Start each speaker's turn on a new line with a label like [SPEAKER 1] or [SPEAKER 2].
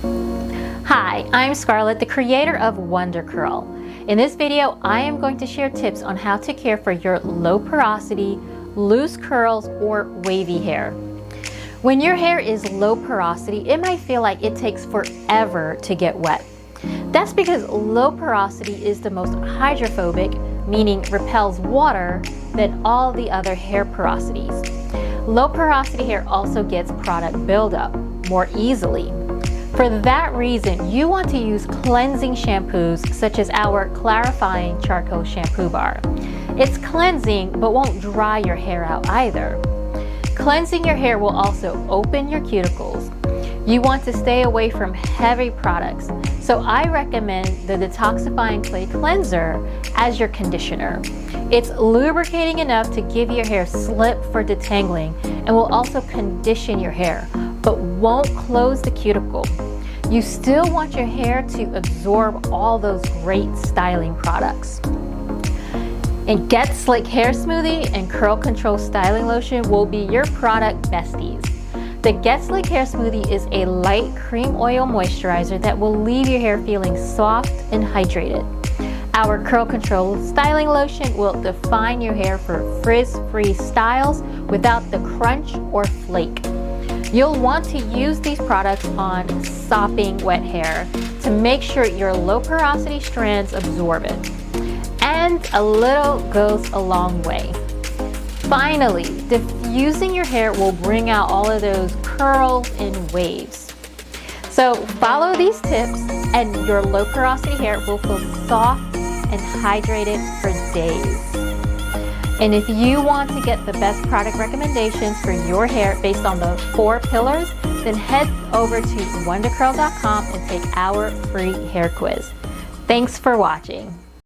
[SPEAKER 1] Hi, I'm Scarlett, the creator of Wonder Curl. In this video, I am going to share tips on how to care for your low porosity, loose curls, or wavy hair. When your hair is low porosity, it might feel like it takes forever to get wet. That's because low porosity is the most hydrophobic, meaning repels water, than all the other hair porosities. Low porosity hair also gets product buildup more easily. For that reason, you want to use cleansing shampoos such as our clarifying charcoal shampoo bar. It's cleansing but won't dry your hair out either. Cleansing your hair will also open your cuticles. You want to stay away from heavy products, so I recommend the detoxifying clay cleanser as your conditioner. It's lubricating enough to give your hair slip for detangling and will also condition your hair, but won't close the cuticle. You still want your hair to absorb all those great styling products. And Get Slick Hair Smoothie and Curl Control Styling Lotion will be your product besties. The Get Slick Hair Smoothie is a light cream oil moisturizer that will leave your hair feeling soft and hydrated. Our Curl Control Styling Lotion will define your hair for frizz-free styles without the crunch or flake. You'll want to use these products on sopping wet hair to make sure your low porosity strands absorb it. And a little goes a long way. Finally, diffusing your hair will bring out all of those curls and waves. So follow these tips and your low porosity hair will feel soft and hydrated for days. And if you want to get the best product recommendations for your hair based on the 4 pillars, then head over to wondercurl.com and take our free hair quiz. Thanks for watching.